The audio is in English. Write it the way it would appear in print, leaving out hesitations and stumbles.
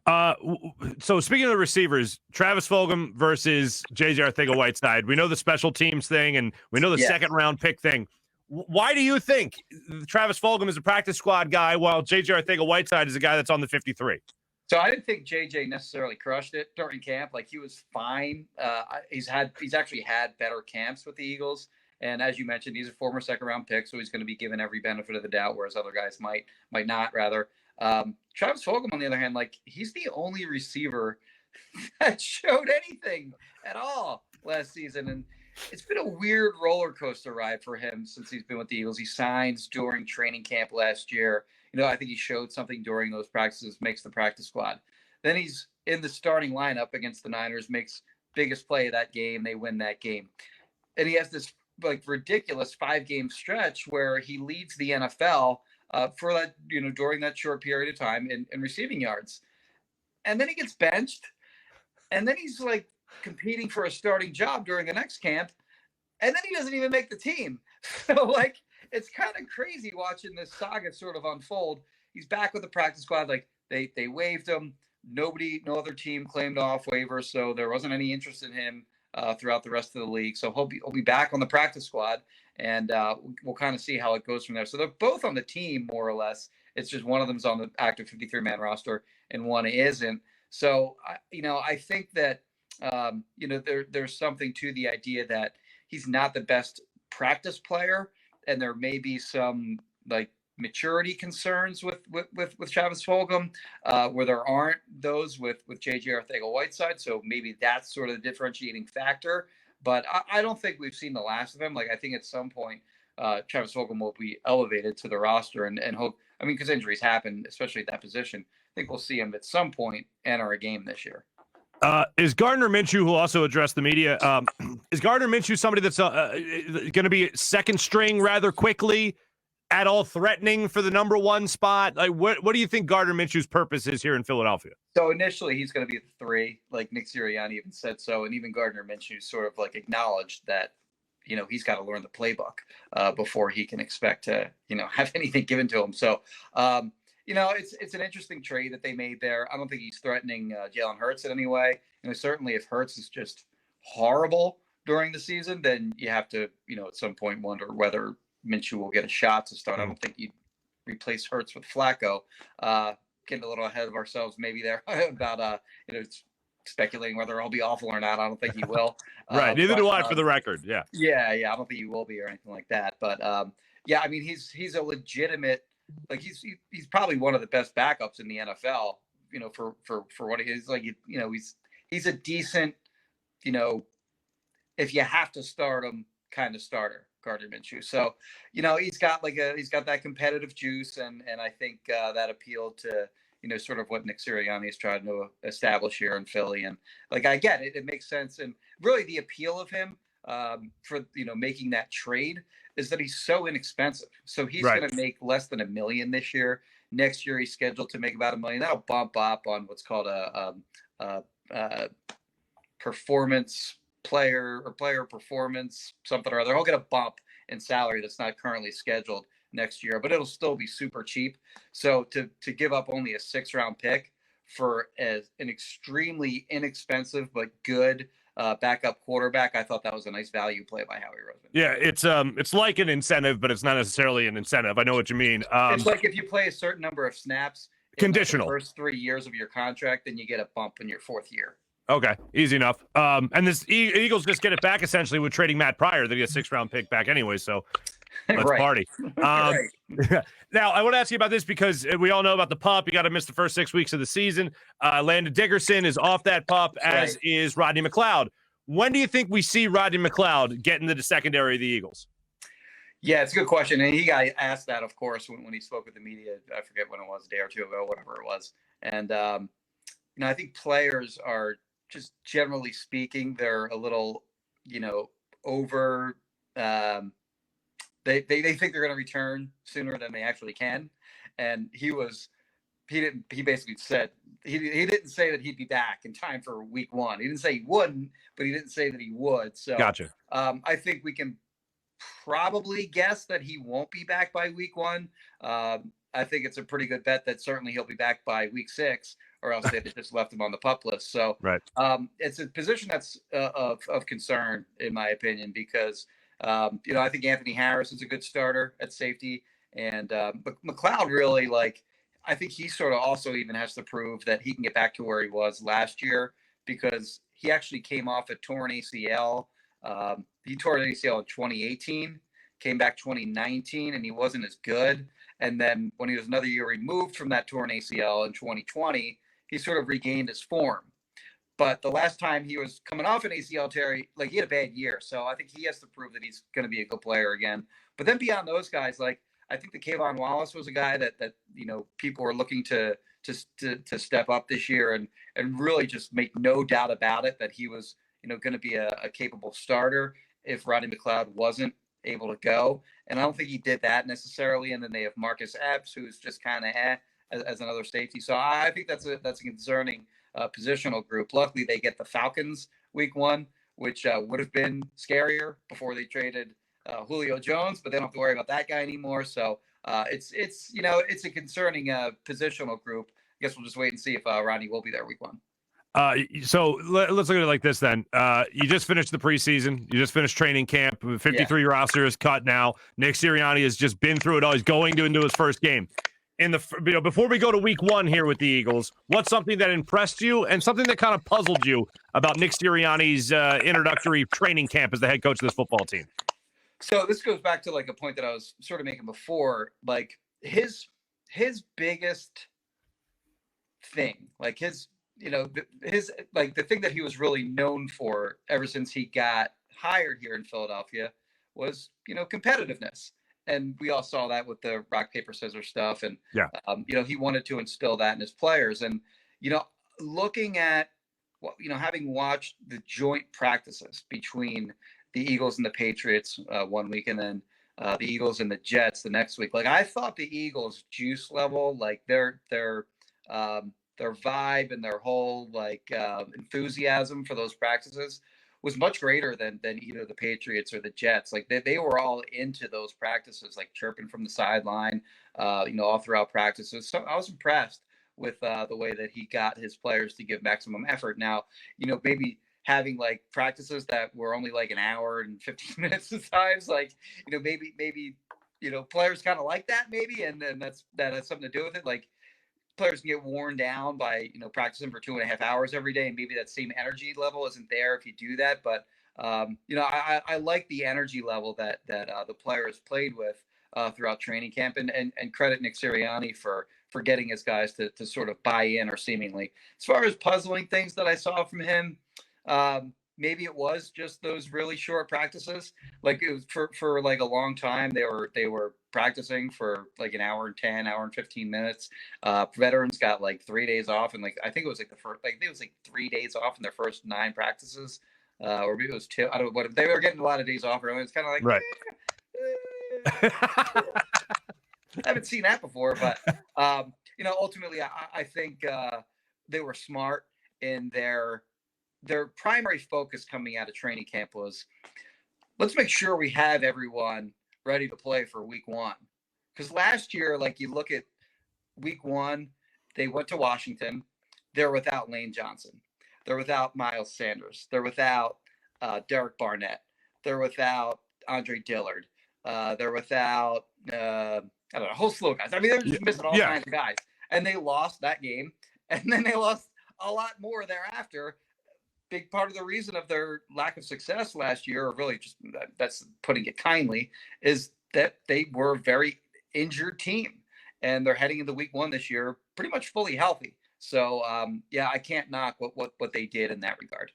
So speaking of the receivers, Travis Fulgham versus J.J. Arcega-Whiteside. We know the special teams thing, and we know the second round pick thing. Why do you think Travis Fulgham is a practice squad guy while J.J. Arcega-Whiteside is a guy that's on the 53? So I didn't think JJ necessarily crushed it during camp. Like, he was fine. He's actually had better camps with the Eagles. And as you mentioned, he's a former second round pick, so he's going to be given every benefit of the doubt, whereas other guys might not, rather. Travis Fulgham, on the other hand, like, he's the only receiver that showed anything at all last season. And it's been a weird roller coaster ride for him since he's been with the Eagles. He signs during training camp last year. I think he showed something during those practices, makes the practice squad. Then he's in the starting lineup against the Niners, makes biggest play of that game. They win that game. And he has this like ridiculous 5-game stretch where he leads the NFL for that, during that short period of time in receiving yards. And then he gets benched. And then he's like competing for a starting job during the next camp. And then he doesn't even make the team. So, like, it's kind of crazy watching this saga sort of unfold. He's back with the practice squad. Like, they waived him. No other team claimed off waivers, so there wasn't any interest in him throughout the rest of the league. So he'll be back on the practice squad, and we'll kind of see how it goes from there. So they're both on the team, more or less. It's just one of them's on the active 53-man roster and one isn't. So, I think that, there's something to the idea that he's not the best practice player, and there may be some like maturity concerns with Travis Fulgham, where there aren't those with J.J. Arcega-Whiteside. So maybe that's sort of the differentiating factor. But I don't think we've seen the last of him. Like, I think at some point, Travis Fulgham will be elevated to the roster and hope. I mean, because injuries happen, especially at that position. I think we'll see him at some point enter a game this year. Is Gardner Minshew, who also addressed the media, is Gardner Minshew somebody that's going to be second string rather quickly, at all threatening for the number one spot? Like, what do you think Gardner Minshew's purpose is here in Philadelphia? So initially he's going to be the 3, like Nick Sirianni even said so, and even Gardner Minshew sort of like acknowledged that, he's got to learn the playbook before he can expect to, have anything given to him. So, it's an interesting trade that they made there. I don't think he's threatening Jalen Hurts in any way. Certainly if Hurts is just horrible during the season, then you have to, at some point wonder whether Minshew will get a shot to start. I don't think you'd replace Hurts with Flacco. Getting a little ahead of ourselves maybe there about, speculating whether he'll be awful or not. I don't think he will. Right. Neither do I, for the record. Yeah. Yeah. I don't think he will be or anything like that. But, I mean, he's a legitimate, like, he's probably one of the best backups in the NFL, for what he is. Like, he's a decent, if you have to start him, kind of starter, Gardner Minshew. So, he's got that competitive juice, and I think that appealed to, sort of what Nick Sirianni is trying to establish here in Philly. And like, I get it, it makes sense. And really the appeal of him for, making that trade is that he's so inexpensive. So he's going to make less than $1 million this year. Next year, he's scheduled to make about $1 million. That'll bump up on what's called a performance player performance, something or other. He'll get a bump in salary that's not currently scheduled next year, but it'll still be super cheap. So to give up only a 6th-round pick for an extremely inexpensive but good backup quarterback, I thought that was a nice value play by Howie Roseman. Yeah, it's like an incentive, but it's not necessarily an incentive. I know what you mean. It's like if you play a certain number of snaps conditional in the first 3 years of your contract, then you get a bump in your 4th year. Okay, easy enough. And this Eagles just get it back essentially with trading Matt Pryor. They get a 6th-round pick back anyway, so let's party. Now, I want to ask you about this because we all know about the pup. You got to miss the first 6 weeks of the season. Landon Dickerson is off that pup, as is Rodney McLeod. When do you think we see Rodney McLeod get into the secondary of the Eagles? Yeah, it's a good question. And he got asked that, of course, when he spoke with the media. I forget when it was, a day or two ago, whatever it was. And, I think players are just generally speaking, they're a little, over they think they're going to return sooner than they actually can. And he basically said he didn't say that he'd be back in time for week 1. He didn't say he wouldn't, but he didn't say that he would. So gotcha. I think we can probably guess that he won't be back by week 1. I think it's a pretty good bet that certainly he'll be back by week 6 or else they'd just left him on the PUP list. So right. It's a position that's of concern, in my opinion, because, I think Anthony Harris is a good starter at safety. And McLeod really, I think he sort of also even has to prove that he can get back to where he was last year, because he actually came off a torn ACL. He tore an ACL in 2018, came back 2019, and he wasn't as good. And then when he was another year removed from that torn ACL in 2020, he sort of regained his form. But the last time he was coming off an ACL tear, he had a bad year. So I think he has to prove that he's going to be a good player again. But then beyond those guys, I think the Kayvon Wallace was a guy that people were looking to step up this year and really just make no doubt about it that he was going to be a capable starter if Rodney McLeod wasn't able to go. And I don't think he did that necessarily. And then they have Marcus Epps, who's just kind of as another safety. So I think that's a concerning positional group. Luckily, they get the Falcons week 1, which would have been scarier before they traded Julio Jones, but they don't have to worry about that guy anymore. So it's a concerning positional group. I guess we'll just wait and see if Rodney will be there week 1. So let's look at it like this then. You just finished the preseason. You just finished training camp. 53 roster is cut now. Nick Sirianni has just been through it all. He's going into his first game. Before we go to week 1 here with the Eagles, what's something that impressed you and something that kind of puzzled you about Nick Sirianni's introductory training camp as the head coach of this football team? So this goes back to a point that I was sort of making before, his biggest thing, the thing that he was really known for ever since he got hired here in Philadelphia was, competitiveness. And we all saw that with the rock, paper, scissors stuff. And, he wanted to instill that in his players. And, looking at, having watched the joint practices between the Eagles and the Patriots 1 week, and then the Eagles and the Jets the next week, I thought the Eagles' juice level, their vibe and their whole enthusiasm for those practices was much greater than either the Patriots or the Jets. They were all into those practices, chirping from the sideline, all throughout practices. So I was impressed with the way that he got his players to give maximum effort. Now, maybe having practices that were only an hour and 15 minutes at times, maybe players kind of like that maybe, and then that has something to do with it. Players can get worn down by practicing for 2.5 hours every day, and maybe that same energy level isn't there if you do that. But I like the energy level that the players played with throughout training camp, and credit Nick Sirianni for getting his guys to sort of buy in, or seemingly. As far as puzzling things that I saw from him, maybe it was just those really short practices. It was for a long time they were practicing for an hour and 10, hour and 15 minutes. Veterans got 3 days off, and I think it was the first, it was 3 days off in their first 9 practices, or maybe it was 2. I don't know what they were getting, a lot of days off. It's kind of right. I haven't seen that before, but ultimately I think they were smart in their primary focus coming out of training camp was, let's make sure we have everyone ready to play for week 1. Because last year, you look at week 1, they went to Washington. They're without Lane Johnson. They're without Miles Sanders. They're without Derek Barnett. They're without Andre Dillard. They're without, a whole slew of guys. They're just missing all kinds of guys. And they lost that game. And then they lost a lot more thereafter. Big part of the reason of their lack of success last year, or really just that's putting it kindly, is that they were a very injured team, and they're heading into week 1 this year pretty much fully healthy. So I can't knock what they did in that regard.